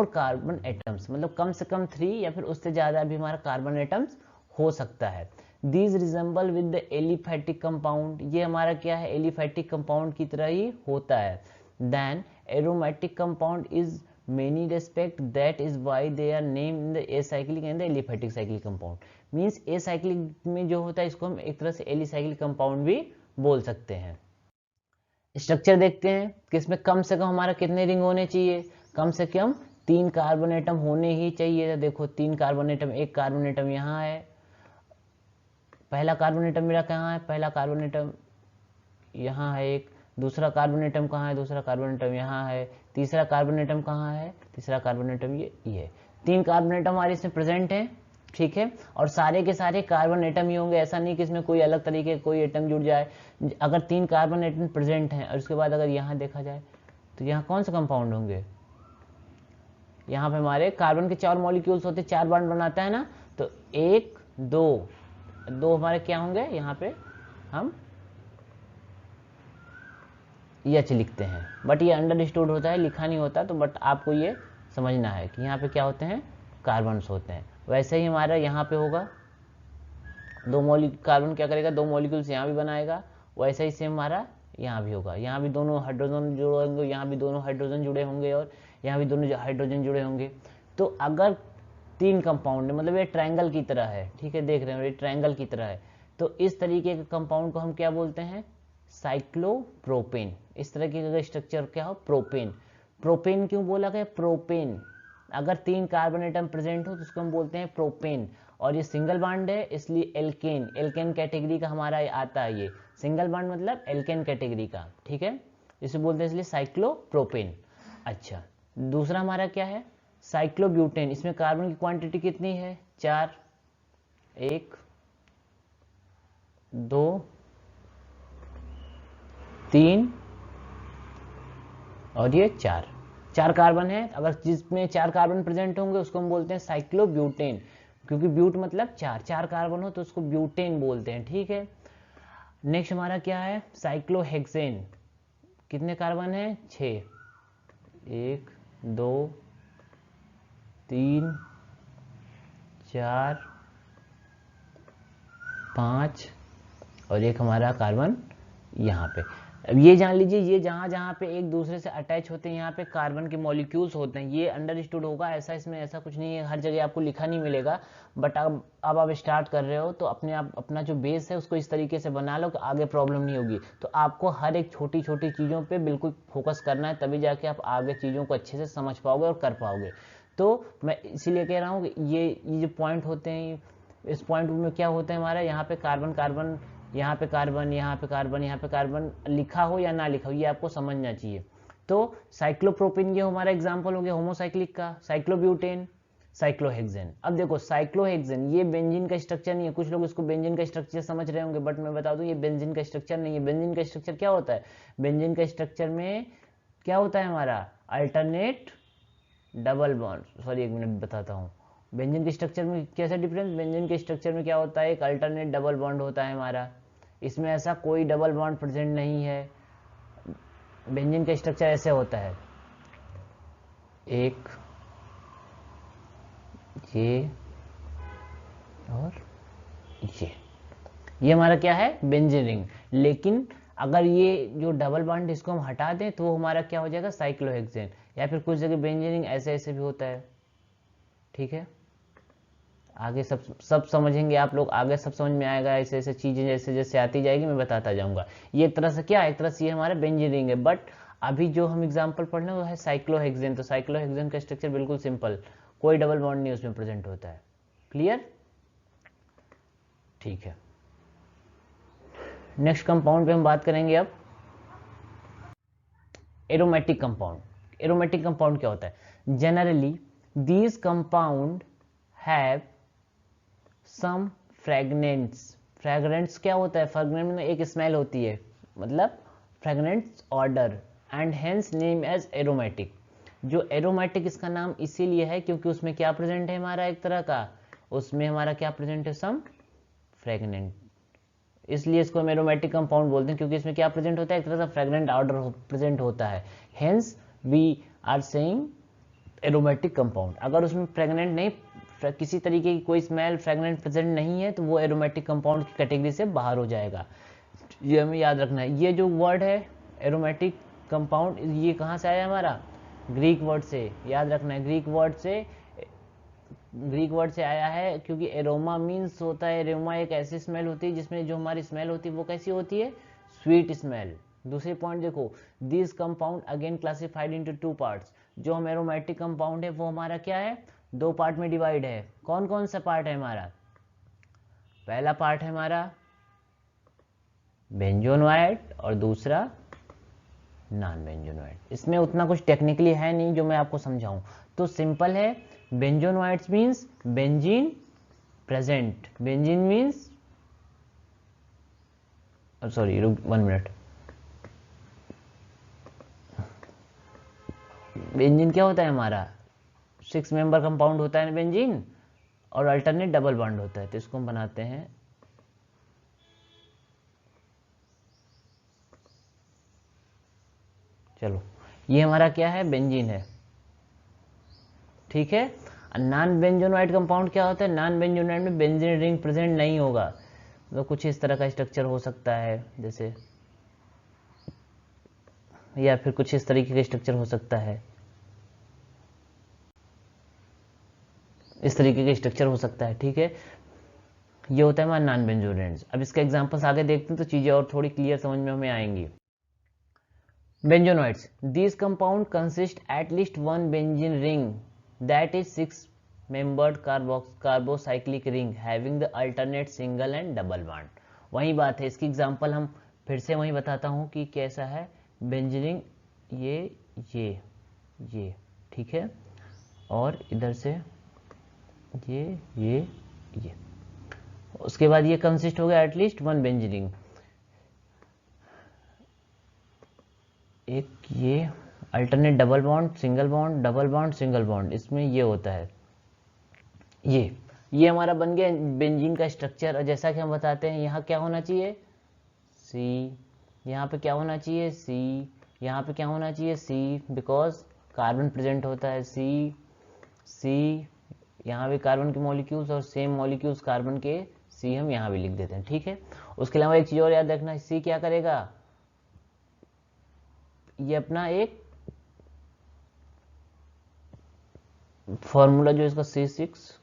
carbon atoms, मतलब कम से कम 3 या फिर उससे ज्यादा भी हमारा कार्बन एटम्स हो सकता है। These resemble with the aliphatic compound, ये हमारा क्या है, एलिफैटिक कंपाउंड की तरह ही होता है। Then aromatic compound is many respect, that is why they are named in the acyclic and the aliphatic cyclic compound। Means acyclic में जो होता है इसको हम एक तरह से एलिसाइक्लिक कंपाउंड भी बोल सकते हैं। स्ट्रक्चर देखते हैं कि इसमें कम से कम हमारा कितने रिंग होने चाहिए, कम से कम 3 कार्बन एटम होने ही चाहिए। तो देखो 3 कार्बन एटम, एक कार्बन एटम यहाँ है, पहला कार्बन एटम मेरा कहाँ है, पहला कार्बन एटम यहाँ है एक, दूसरा कार्बन एटम कहाँ है, दूसरा कार्बन एटम यहाँ है, तीसरा कार्बन एटम कहाँ है, तीसरा कार्बन एटम ये 3 कार्बन एटम हमारे इसमें प्रेजेंट है, ठीक है। और सारे के सारे कार्बन एटम ही होंगे, ऐसा नहीं कि इसमें कोई अलग तरीके कोई एटम जुड़ जाए। अगर 3 कार्बन एटम प्रेजेंट हैं और उसके बाद अगर यहाँ देखा जाए तो यहाँ कौन से कंपाउंड होंगे, यहाँ पे हमारे कार्बन के 4 मॉलिक्यूल्स होते हैं, 4 बॉन्ड बनाता है ना, तो 1 2 हमारे क्या होंगे, यहाँ पे हम एच लिखते हैं, बट ये अंडरस्टूड होता है, लिखा नहीं होता, तो बट आपको ये समझना है कि यहाँ पे क्या होते हैं, कार्बन्स होते हैं। वैसे ही हमारा यहाँ पे होगा कार्बन क्या करेगा, 2 मॉलिक्यूल्स यहाँ भी बनाएगा, वैसे ही सेम हमारा यहाँ भी होगा, यहाँ भी दोनों हाइड्रोजन जुड़े होंगे, यहाँ भी दोनों हाइड्रोजन जुड़े होंगे और यहाँ भी दोनों हाइड्रोजन जुड़े होंगे। तो अगर 3 कंपाउंड, मतलब ये ट्रायंगल की तरह है, ठीक है, देख रहे हो ये ट्रायंगल की तरह है, तो इस तरीके के कंपाउंड को हम क्या बोलते हैं, साइक्लोप्रोपेन। इस तरह की स्ट्रक्चर क्या हो, प्रोपेन। प्रोपेन क्यों बोला गया, प्रोपेन अगर 3 कार्बन एटम प्रेजेंट हो तो उसको हम बोलते हैं प्रोपेन। और ये सिंगल बॉन्ड है इसलिए एल्केन, एल्केन कैटेगरी का हमारा आता है, ये सिंगल बॉन्ड मतलब एल्केन कैटेगरी का, ठीक है, इसे बोलते हैं इसलिए साइक्लोप्रोपेन। अच्छा, दूसरा हमारा क्या है, साइक्लोब्यूटेन। इसमें कार्बन की क्वांटिटी कितनी है, 4, 1 2 3 और ये 4 कार्बन है। अगर जिसमें 4 कार्बन प्रेजेंट होंगे उसको हम बोलते हैं साइक्लोब्यूटेन, क्योंकि ब्यूट मतलब 4 कार्बन हो तो उसको ब्यूटेन बोलते हैं, ठीक है। नेक्स्ट हमारा क्या है, साइक्लोहेक्सेन। कितने कार्बन है, 6, 1 2 3 4 5 और एक हमारा कार्बन यहाँ पे। अब ये जान लीजिए, ये जहाँ जहाँ पे एक दूसरे से अटैच होते हैं यहाँ पे कार्बन के मॉलिक्यूल्स होते हैं, ये अंडरस्टूड होगा, ऐसा इसमें ऐसा कुछ नहीं है, हर जगह आपको लिखा नहीं मिलेगा, बट अब आप स्टार्ट कर रहे हो तो अपने आप अपना जो बेस है उसको इस तरीके से बना लो कि आगे प्रॉब्लम नहीं होगी। तो आपको हर एक छोटी छोटी चीज़ों पर बिल्कुल फोकस करना है, तभी जाके आप आगे चीज़ों को अच्छे से समझ पाओगे और कर पाओगे। तो मैं इसीलिए कह रहा हूँ कि ये जो पॉइंट होते हैं, इस पॉइंट में क्या होता है हमारा, यहाँ पे कार्बन कार्बन, यहाँ पे कार्बन, यहाँ पे कार्बन, यहाँ पे कार्बन, लिखा हो या ना लिखा हो ये आपको समझना चाहिए। तो साइक्लोप्रोपेन ये हमारा एग्जांपल हो गया होमोसाइक्लिक का, साइक्लोब्यूटेन, साइक्लोहेक्सेन। अब देखो साइक्लोहेक्सेन ये बेंजीन का स्ट्रक्चर नहीं है, कुछ लोग इसको बेंजीन का स्ट्रक्चर समझ रहे होंगे, बट मैं बता दूं ये बेंजीन का स्ट्रक्चर नहीं है। बेंजीन का स्ट्रक्चर क्या होता है, बेंजीन का स्ट्रक्चर में क्या होता है हमारा, अल्टरनेट डबल बॉन्ड, सॉरी एक मिनट बताता हूँ। बेंजीन के स्ट्रक्चर में कैसा डिफरेंस, बेंजीन के स्ट्रक्चर में क्या होता है, एक अल्टरनेट डबल बॉन्ड होता है हमारा, इसमें ऐसा कोई डबल बॉन्ड प्रेजेंट नहीं है। बेंजीन का स्ट्रक्चर ऐसे होता है, एक ये और ये हमारा क्या है, बेंजीन रिंग। लेकिन अगर ये जो डबल बॉन्ड इसको हम हटा दें तो वो हमारा क्या हो जाएगा, साइक्लोहेक्सेन। या फिर कुछ जगह बेंजीन रिंग ऐसे ऐसे भी होता है, ठीक है। आगे सब समझेंगे आप लोग, आगे सब समझ में आएगा, ऐसे ऐसे चीजें जैसे जैसे आती जाएगी मैं बताता जाऊंगा। ये एक तरह से क्या, एक तरह से ये हमारा बेंजीन रिंग है, बट अभी जो हम एग्जांपल पढ़ रहे हैं वो है साइक्लोहेक्सेन। तो साइक्लोहेक्सेन का स्ट्रक्चर बिल्कुल सिंपल, कोई डबल बॉन्ड नहीं उसमें प्रेजेंट होता है, क्लियर, ठीक है। नेक्स्ट कंपाउंड पे हम बात करेंगे अब, एरोमेटिक कंपाउंड। एरोमेटिक कंपाउंड क्या होता है, generally these compound have some fragrance. Fragrance क्या होता है, फ्रेगनेंट में एक स्मेल होती है, मतलब fragrance odour, and hence name as aromatic. जो एरोमेटिक इसका नाम इसीलिए है क्योंकि उसमें क्या प्रेजेंट है हमारा, एक तरह का उसमें हमारा क्या प्रेजेंट है, सम फ्रेगनेंट, इसलिए इसको हम एरोमेटिक कंपाउंड बोलते हैं, क्योंकि इसमें क्या प्रेजेंट होता है, एक तरह का फ्रेगनेंट ऑर्डर प्रेजेंट होता है, hence we are saying aromatic compound. अगर उसमें फ्रेगनेंट नहीं, किसी तरीके की कोई स्मेल फ्रेगनेंट प्रेजेंट नहीं है तो वो एरोमेटिक कंपाउंड की कैटेगरी से बाहर हो जाएगा, ये हमें याद रखना है। ये जो वर्ड है एरोमेटिक कंपाउंड, ये कहाँ से आया हमारा, ग्रीक वर्ड से, याद रखना है, ग्रीक वर्ड से आया है, क्योंकि एरोमा मीन्स होता है, एरोमा एक ऐसी स्मेल होती है जिसमें जो हमारी स्मेल होती है वो कैसी होती है, स्वीट स्मेल। दूसरी पॉइंट देखो, this compound again classified into 2 parts. जो हम एरोमेटिक कंपाउंड है वो हमारा क्या है, 2 पार्ट में डिवाइड है। कौन कौन सा पार्ट है हमारा, पहला पार्ट है हमारा बेंजोनोएड और दूसरा नॉन बेंजोनोएड। इसमें उतना कुछ टेक्निकली है नहीं जो मैं आपको समझाऊं, तो सिंपल है। Benzenoids means benzene present, benzene means sorry 1 minute, benzene क्या होता है हमारा 6 मेंबर कंपाउंड होता है ना बेंजीन, और अल्टरनेट डबल बॉन्ड होता है। तो इसको हम बनाते हैं चलो, ये हमारा क्या है बेंजीन है, ठीक है। नॉन बेंजोनोएड कंपाउंड क्या होता है, नॉन बेंजोनोएड में बेंजीन रिंग प्रेजेंट नहीं होगा, तो कुछ इस तरह का स्ट्रक्चर हो सकता है जैसे, या फिर कुछ इस तरीके का स्ट्रक्चर हो सकता है, इस तरीके का स्ट्रक्चर हो सकता है, ठीक है। ये होता है हमारा नॉन बेंजोनेट्स। अब इसके एग्जांपल्स आगे देखते हैं तो चीजें और थोड़ी क्लियर समझ में हमें आएंगी। बेंजोनोइड्स, these compound consist at least one benzene ring that is 6 membered carbocyclic ring having the alternate single and double bond। वही बात है, इसकी एग्जांपल हम फिर से वही बताता हूं कि कैसा है बेंजीन, ये ठीक है, और इधर से ये उसके बाद ये कंसिस्ट हो गया एटलीस्ट 1 बेंजीन रिंग, एक ये alternate double bond single bond double bond single bond, इसमें ये होता है, ये हमारा बन गया बेंजीन का स्ट्रक्चर। और जैसा कि हम बताते हैं यहाँ क्या होना चाहिए सी, यहाँ पे क्या होना चाहिए सी, यहाँ पे क्या होना चाहिए सी, बिकॉज कार्बन प्रेजेंट होता है सी, यहाँ भी कार्बन के मॉलिक्यूल्स और सेम मॉलिक्यूल्स कार्बन के, सी हम यहाँ भी लिख देते हैं, ठीक है। उसके अलावा एक चीज और याद रखना, सी क्या करेगा, ये अपना एक फॉर्मूला जो इसका C6H6,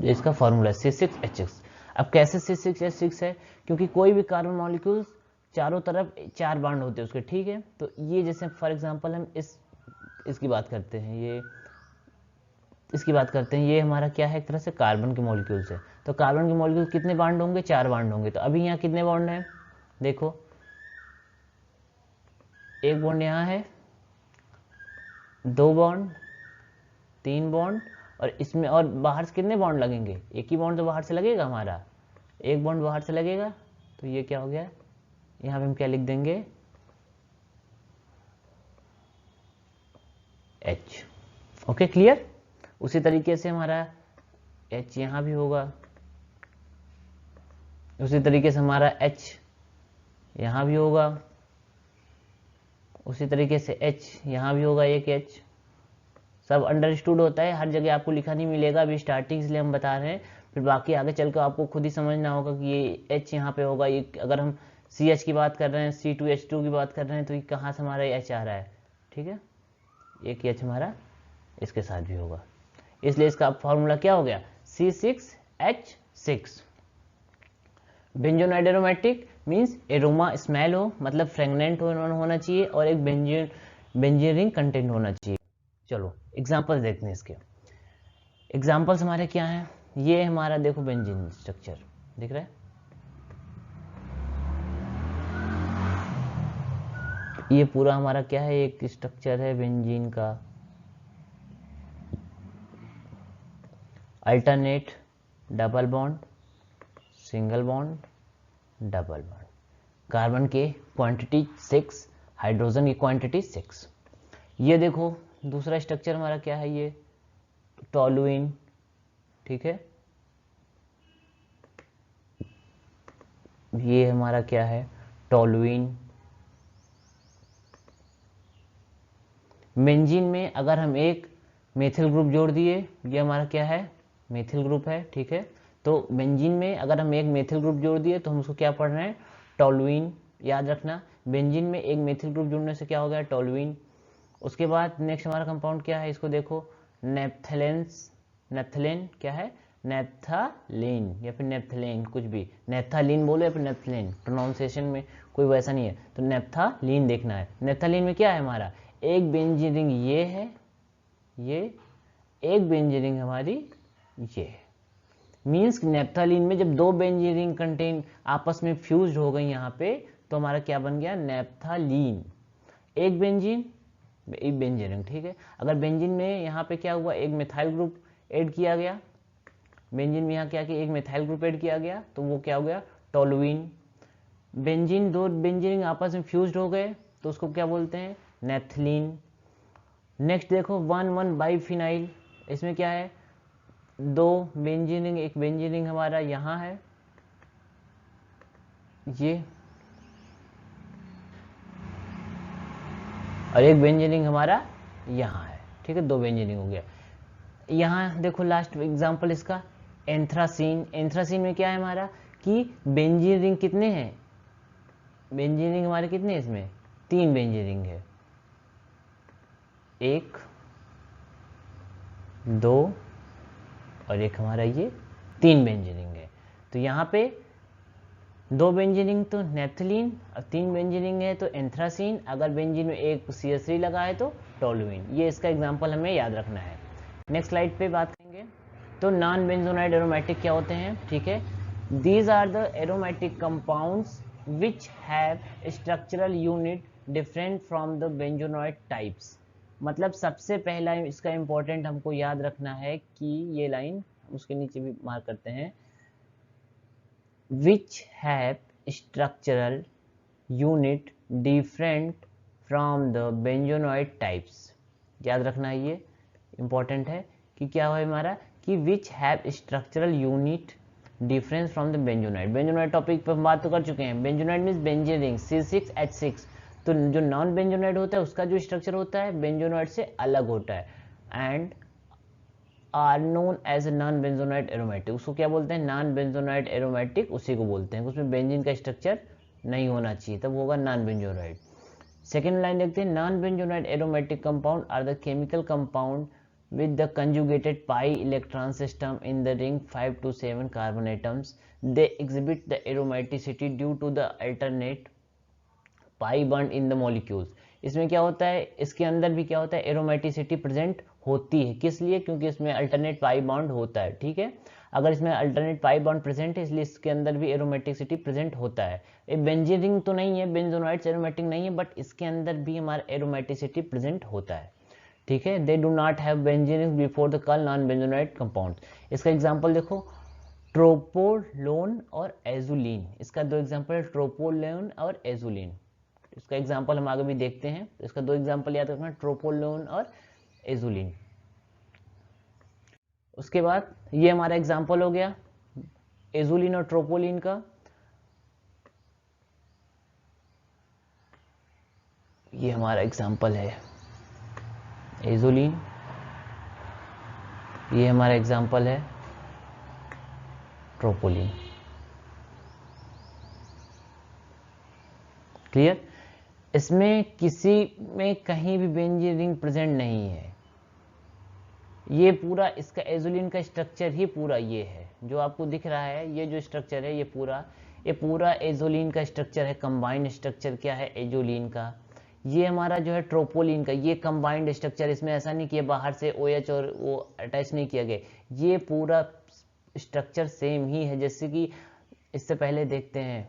इसका फॉर्मूला C6H6। अब कैसे C6H6 है, क्योंकि कोई भी कार्बन मॉलिक्यूल्स चारों तरफ 4 बांड होते हैं उसके, ठीक है। तो ये जैसे फॉर एग्जांपल हम इसकी बात करते हैं, ये हमारा क्या है, एक तरह से कार्बन के मॉलिक्यूल्स है। तो कार्बन के मॉलिक्यूल कितने बांड होंगे, 4 बांड होंगे। तो अभी यहाँ कितने बॉन्ड हैं, देखो एक बॉन्ड यहाँ है, 2 बॉन्ड, 3 बॉन्ड, और इसमें और बाहर से कितने बॉन्ड लगेंगे, एक ही बॉन्ड तो बाहर से लगेगा हमारा, एक बॉन्ड बाहर से लगेगा। तो ये क्या हो गया, यहाँ पे हम क्या लिख देंगे H, ओके क्लियर। उसी तरीके से हमारा H यहाँ भी होगा, उसी तरीके से हमारा H यहाँ भी होगा, उसी तरीके से H यहाँ भी होगा, एक H। सब अंडरस्टूड होता है, हर जगह आपको लिखा नहीं मिलेगा, अभी स्टार्टिंग इसलिए हम बता रहे हैं, फिर बाकी आगे चल कर आपको खुद ही समझना होगा कि ये H यहाँ पे होगा। ये अगर हम CH की बात कर रहे हैं, C2H2 की बात कर रहे हैं, तो ये कहाँ से हमारा H आ रहा है, ठीक है, एक H हमारा इसके साथ भी होगा, इसलिए इसका फॉर्मूला क्या हो गया C6H6। Benzenoid aromatic means aroma smell हो, मतलब फ्रेगनेंट होना चाहिए, और एक बेंजीन रिंग कंटेंट होना चाहिए। चलो एग्जांपल्स देखते हैं इसके। एग्जांपल्स हमारे क्या हैं, ये हमारा देखो बेंजीन स्ट्रक्चर दिख रहा है, ये पूरा हमारा क्या है, एक स्ट्रक्चर है बेंजीन का, alternate double bond single bond double bond, carbon के क्वांटिटी 6, हाइड्रोजन की क्वांटिटी 6। ये देखो दूसरा स्ट्रक्चर हमारा क्या है, ये टोलुइन, ठीक है, ये हमारा क्या है टोलुइन। बेंजीन में अगर हम एक मेथिल ग्रुप जोड़ दिए, ये हमारा क्या है मेथिल ग्रुप है, ठीक है। तो बेंजीन में अगर हम एक मेथिल ग्रुप जोड़ दिए तो हम उसको क्या पढ़ रहे हैं टोलुइन, याद रखना। बेंजीन में एक मेथिल ग्रुप जोड़ने से क्या हो गया टोलुइन। उसके बाद नेक्स्ट हमारा कंपाउंड क्या है, इसको देखो नेप्थलेन क्या है, नेप्थालीन या फिर नेप्थलेन, कुछ भी नेप्थालीन बोलो या फिर नेप्थलेन, प्रोनाउंसिएशन में कोई वैसा नहीं है। तो नेप्थालीन देखना है। नेप्थालीन में क्या है हमारा, एक बेंजीन रिंग ये है, ये एक बेंजीन रिंग हमारी ये है। मीन्स नेप्थालीन में जब दो बेंजीन रिंग कंटेन आपस में फ्यूज्ड हो गई यहाँ पे, तो हमारा क्या बन गया, नेप्थालीन। एक बेंजीन एक बेंजीन रिंग, ठीक है। अगर बेंजीन में यहाँ पे क्या हुआ, एक मिथाइल ग्रुप ऐड किया गया, बेंजीन में यहाँ क्या किया, एक मिथाइल ग्रुप ऐड किया गया, तो वो क्या हो गया, टोलुइन। बेंजीन, दो बेंजीन रिंग आपस में फ्यूज्ड हो गए तो उसको क्या बोलते हैं, नेप्थलीन। नेक्स्ट देखो 1,1 बाइफिनाइल, इसमें क्या है, दो बेंजीन रिंग, एक बेंजीन रिंग हमारा यहाँ है ये, और एक बेंजीन रिंग हमारा यहाँ है, ठीक है, दो बेंजीन रिंग हो गया। यहाँ देखो लास्ट एग्जांपल इसका एंथ्रासीन। एंथ्रासीन में क्या है हमारा कि बेंजीन रिंग कितने हैं, बेंजीन रिंग हमारे कितने हैं, इसमें 3 बेंजीन रिंग है, 1 2 और एक हमारा ये 3 बेंजीन रिंग है। तो यहाँ पे 2 बेंजीन रिंग तो नेप्थलीन और 3 बेंजीन रिंग है तो एंथ्रासीन। अगर बेंजीन में एक CH3 लगा है तो टोलुइन। ये इसका एग्जांपल हमें याद रखना है। नेक्स्ट स्लाइड पे बात करेंगे। तो नॉन बेंजोनाइड एरोमेटिक क्या होते हैं, ठीक है। These are the aromatic compounds which have structural unit different from the benzenoid types. मतलब सबसे पहला इसका इंपॉर्टेंट हमको याद रखना है कि ये लाइन उसके नीचे भी मार्क करते हैं, which have structural unit different from the benzonoid types। याद रखना है, ये इंपॉर्टेंट है कि क्या है हमारा कि which have structural unit difference from the benzonoid। Benzenoid topic पर हम बात तो कर चुके हैं। Benzenoid means benzene ring C6H6। तो जो नॉन बेंजोनाइड होता है उसका जो स्ट्रक्चर होता है बेंजोनाइड से अलग होता है, and are known as non benzenoid aromatic. उसको क्या बोलते हैं, नॉन बेंजोनाइड एरोमेटिक उसी को बोलते हैं। उसमें बेंजीन का स्ट्रक्चर नहीं होना चाहिए, तब होगा नॉन बेंजोनाइड। सेकेंड लाइन देखते हैं, non benzenoid aromatic compound are the chemical compound with the conjugated pi electron system in the ring 5 to 7 carbon atoms. They exhibit the aromaticity due to the alternate pi bond in the molecules। इसमें क्या होता है, इसके अंदर भी क्या होता है, एरोमेटिसिटी प्रेजेंट होती है। किस लिए, क्योंकि इसमें अल्टरनेट पाई बॉन्ड होता है, ठीक है। अगर इसमें अल्टरनेट पाई बॉन्ड प्रेजेंट है इसलिए इसके अंदर भी एरोमेटिसिटी प्रेजेंट होता है। ये बेंजीन रिंग तो नहीं है, बेंजोनाइड्स एरोमेटिक नहीं है, बट इसके अंदर भी हमारा एरोमेटिसिटी प्रेजेंट होता है, ठीक है। They do not have benzene ring before the call non benzenoid compound. इसका एग्जांपल देखो, ट्रोपोलोन और एजुलिन। इसका दो एग्जांपल है, ट्रोपोलोन और एजुलिन। इसका एग्जांपल हम आगे भी देखते हैं। इसका दो एग्जांपल याद रखना, ट्रोपोलोन और एजुलिन। उसके बाद ये हमारा एग्जांपल हो गया एजुलिन और ट्रोपोलिन का। ये हमारा एग्जांपल है एजुलिन, ये हमारा एग्जांपल है ट्रोपोलिन। क्लियर। इसमें किसी में कहीं भी बेंजीन रिंग प्रेजेंट नहीं है। ये पूरा इसका एजुलिन का स्ट्रक्चर ही पूरा ये है जो आपको दिख रहा है। ये जो स्ट्रक्चर है ये पूरा एजुलिन का स्ट्रक्चर है। कंबाइंड स्ट्रक्चर क्या है एजुलिन का। ये हमारा जो है ट्रोपोलिन का, ये कंबाइंड स्ट्रक्चर। इसमें ऐसा नहीं किया बाहर से OH और वो अटैच नहीं किया गया, ये पूरा स्ट्रक्चर सेम ही है। जैसे कि इससे पहले देखते हैं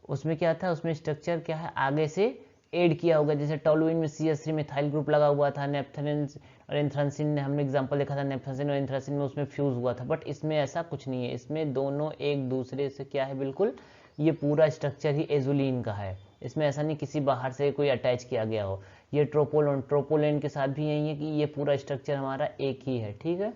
उसमें क्या था, उसमें स्ट्रक्चर क्या है आगे से ऐड किया होगा। जैसे टोलुइन में CH3 मिथाइल ग्रुप लगा हुआ था, नेप्थलीन और एंथ्रासिन ने हमने एग्जांपल देखा था, नेप्थलीन और एंथ्रासिन में उसमें फ्यूज हुआ था। बट इसमें ऐसा कुछ नहीं है, इसमें दोनों एक दूसरे से क्या है बिल्कुल, ये पूरा स्ट्रक्चर ही एजुलिन का है। इसमें ऐसा नहीं किसी बाहर से कोई अटैच किया गया हो। ये ट्रोपोलोन के साथ भी यही है कि ये पूरा स्ट्रक्चर हमारा एक ही है, ठीक है।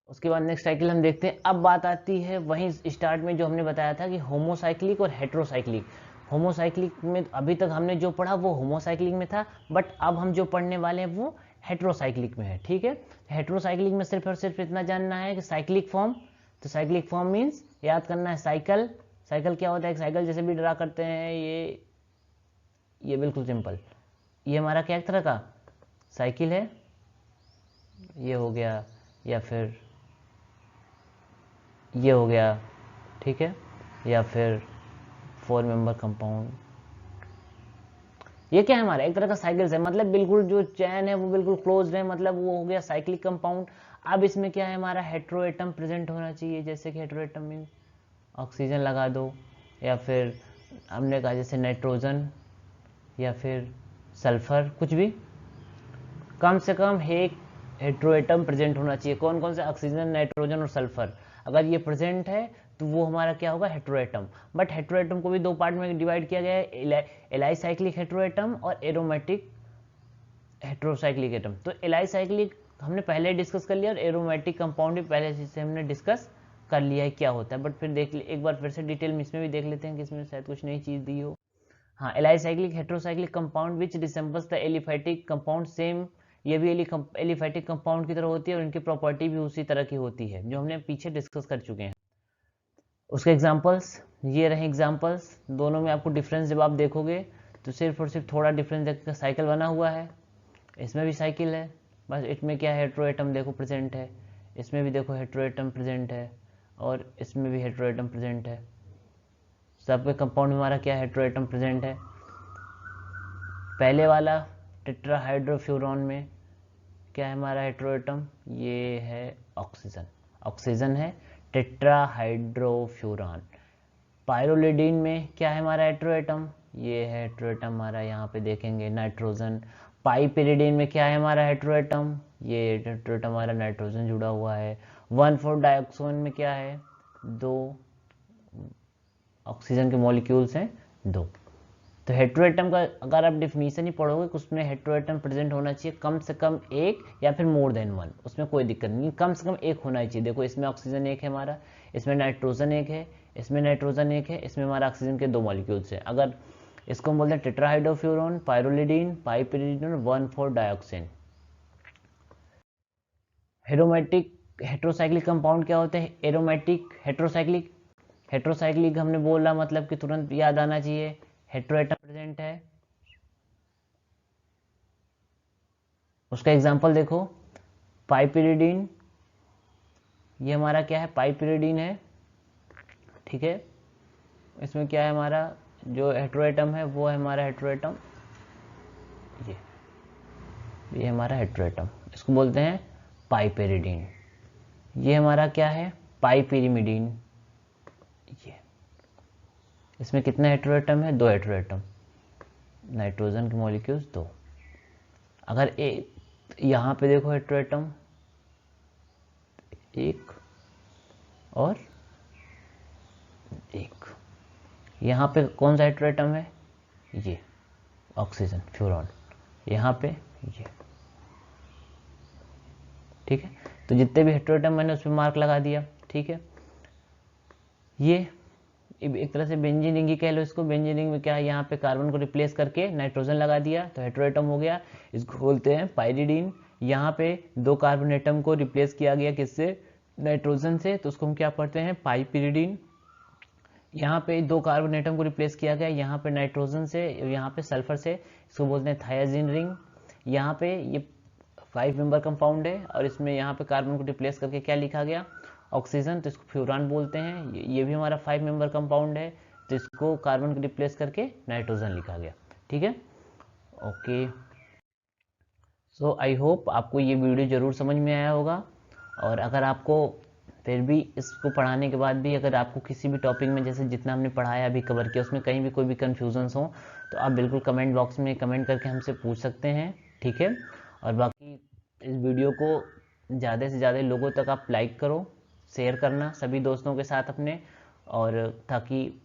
उसके बाद नेक्स्ट साइकिल हम देखते हैं। अब बात आती है वहीं स्टार्ट में जो हमने बताया था कि होमोसाइक्लिक और हेट्रोसाइक्लिक। होमोसाइक्लिक में अभी तक हमने जो पढ़ा वो होमोसाइक्लिक में था, बट अब हम जो पढ़ने वाले हैं वो हेट्रोसाइक्लिक में है, ठीक है। हेट्रोसाइक्लिक में सिर्फ और सिर्फ इतना जानना है कि साइक्लिक फॉर्म। तो साइक्लिक फॉर्म मीन्स याद करना है साइकिल। साइकिल क्या होता है, साइकिल जैसे भी ड्रा करते हैं, ये बिल्कुल सिंपल। ये हमारा क्या एक तरह का साइकिल है, ये हो गया, या फिर ये हो गया, ठीक है, या फिर 4 मेंबर कंपाउंड। ये क्या है हमारा एक तरह का साइकिल्स है, मतलब बिल्कुल जो चैन है वो बिल्कुल क्लोज्ड है, मतलब वो हो गया साइक्लिक कंपाउंड। अब इसमें क्या है हमारा हेट्रोएटम प्रेजेंट होना चाहिए, जैसे कि हेट्रोएटम मीन ऑक्सीजन लगा दो, या फिर हमने कहा जैसे नाइट्रोजन या फिर सल्फर, कुछ भी, कम से कम एक हेट्रोएटम प्रेजेंट होना चाहिए। कौन कौन से? ऑक्सीजन, नाइट्रोजन और सल्फर। अगर ये प्रेजेंट है तो वो हमारा क्या होगा? हेट्रोएटम। बट हेट्रोएटम को भी दो पार्ट में डिवाइड किया गया है, एलाइसाइक्लिक हेट्रोएटम और एरोमेटिक हेट्रोसाइक्लिक एटम। तो एलाइसाइक्लिक हमने पहले डिस्कस कर लिया और एरोमेटिक कंपाउंड भी पहले से हमने डिस्कस कर लिया है क्या होता है, बट फिर देख एक बार फिर से डिटेल में इसमें भी देख लेते हैं कि इसमें शायद कुछ नई चीज दी हो। हाँ, alicyclic heterocyclic compound which resembles the aliphatic compound same, ये भी एलिफैटिक कंपाउंड की तरह होती है और इनकी प्रॉपर्टी भी उसी तरह की होती है जो हमने पीछे डिस्कस कर चुके हैं। उसके एग्जांपल्स ये रहे एग्जांपल्स, दोनों में आपको डिफरेंस जब आप देखोगे तो सिर्फ और सिर्फ थोड़ा डिफरेंस देखकर साइकिल बना हुआ है, इसमें भी साइकिल है, बस इसमें क्या है हेट्रोएटम देखो प्रेजेंट है, इसमें भी देखो हेट्रोएटम प्रेजेंट है और इसमें भी हेट्रोएटम प्रेजेंट है। सबके कंपाउंड में हमारा क्या हेट्रोएटम प्रेजेंट है। पहले वाला टेट्राहाइड्रोफ्यूरॉन में क्या है हमारा हेट्रोएटम? ये है ऑक्सीजन, ऑक्सीजन है टेट्राहाइड्रोफ्यूरॉन। पायरोलिडीन में क्या है हमारा हेट्रोएटम? ये है हेट्रोएटम हमारा, यहाँ पे देखेंगे नाइट्रोजन। पाइपिरिडीन में क्या है हमारा हेट्रोएटम? ये हेट्रोएटम हमारा नाइट्रोजन जुड़ा हुआ है। 1,4 डाइऑक्सोन में क्या है? दो ऑक्सीजन के मॉलिक्यूल्स हैं, दो। तो हेट्रोएटम का अगर आप डिफिनीशन ही पढ़ोगे तो उसमें हेट्रोएटम प्रेजेंट होना चाहिए कम से कम एक या फिर मोर देन वन, उसमें कोई दिक्कत नहीं, कम से कम एक होना चाहिए। देखो इसमें ऑक्सीजन एक है हमारा, इसमें नाइट्रोजन एक है, इसमें नाइट्रोजन एक है, इसमें हमारा ऑक्सीजन के दो मॉलिक्यूल्स हैं। अगर इसको हम बोलते हैं tetrahydrofuran, pyrrolidine, piperidine, 1,4 dioxin. Aromatic heterocyclic compound क्या होते हैं? एरोमेटिक हेट्रोसाइक्लिक, हेट्रोसाइक्लिक हमने बोला मतलब कि तुरंत याद आना चाहिए हेट्रोएटम प्रेजेंट है। उसका एग्जांपल देखो, पाइपिरिडीन, ये हमारा क्या है? पाइपिरिडीन है, ठीक है। इसमें क्या है हमारा जो हेट्रोएटम है वो है हमारा हेट्रोएटम, ये हमारा हेट्रोएटम, इसको बोलते हैं पाइपिरिडीन। ये हमारा क्या है? पाइपिरिमिडीन। ये इसमें कितने हेट्रोएटम है? दो हेट्रोएटम, नाइट्रोजन के मॉलिक्यूल्स दो। अगर यहाँ पे देखो हेट्रोएटम एक और एक, यहाँ पे कौन सा हेट्रोएटम है? ये ऑक्सीजन फ्यूरॉन, यहाँ पे ये, ठीक है। तो जितने भी हेट्रोएटम मैंने उस पर मार्क लगा दिया, ठीक है। ये एक तरह से बेंजीन रिंग ही कह लो इसको। बेंजीन रिंग में क्या है? यहाँ पे कार्बन को रिप्लेस करके नाइट्रोजन लगा दिया तो हेट्रोएटम हो गया, इसको बोलते हैं पाइरिडीन। यहाँ पे दो कार्बन एटम को रिप्लेस किया गया किससे? नाइट्रोजन से, तो उसको हम क्या पढ़ते हैं? पाइपिरिडीन। यहाँ पे दो कार्बन एटम को रिप्लेस किया गया, यहाँ पे नाइट्रोजन से, यहाँ पे सल्फर से, इसको बोलते हैं थायाजीन रिंग। यहाँ पे ये 5 मेंबर कंपाउंड है और इसमें यहाँ पे कार्बन को रिप्लेस करके क्या लिखा गया? ऑक्सीजन, तो इसको फ्यूरान बोलते हैं। ये भी हमारा 5 मेंबर कंपाउंड है तो इसको कार्बन को रिप्लेस करके नाइट्रोजन लिखा गया, ठीक है। ओके, सो आई होप आपको ये वीडियो जरूर समझ में आया होगा। और अगर आपको फिर भी इसको पढ़ाने के बाद भी अगर आपको किसी भी टॉपिक में जैसे जितना हमने पढ़ाया अभी कवर किया उसमें कहीं भी कोई भी कन्फ्यूजन्स हो तो आप बिल्कुल कमेंट बॉक्स में कमेंट करके हमसे पूछ सकते हैं, ठीक है। और बाकी इस वीडियो को ज़्यादा से ज़्यादा लोगों तक आप लाइक करो, शेयर करना सभी दोस्तों के साथ अपने, और ताकि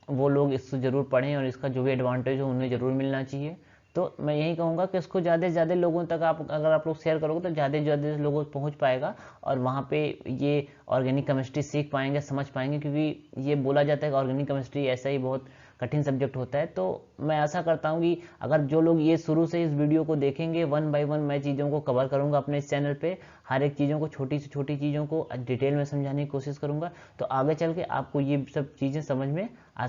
वो लोग इसको ज़रूर पढ़ें और इसका जो भी एडवांटेज हो उन्हें ज़रूर मिलना चाहिए। तो मैं यही कहूँगा कि इसको ज़्यादा से ज़्यादा लोगों तक आप अगर आप लोग शेयर करोगे तो ज़्यादा से ज़्यादा लोगों तक पहुँच पाएगा और वहाँ पे ये ऑर्गेनिक केमिस्ट्री सीख पाएंगे, समझ पाएंगे। क्योंकि ये बोला जाता है कि ऑर्गेनिक केमिस्ट्री ऐसा ही बहुत कठिन सब्जेक्ट होता है। तो मैं आशा करता हूँ कि अगर जो लोग ये शुरू से इस वीडियो को देखेंगे, 1 बाय 1 मैं चीज़ों को कवर करूँगा अपने इस चैनल पे, हर एक चीज़ों को, छोटी से छोटी चीज़ों को डिटेल में समझाने की कोशिश करूँगा। तो आगे चल के आपको ये सब चीज़ें समझ में आ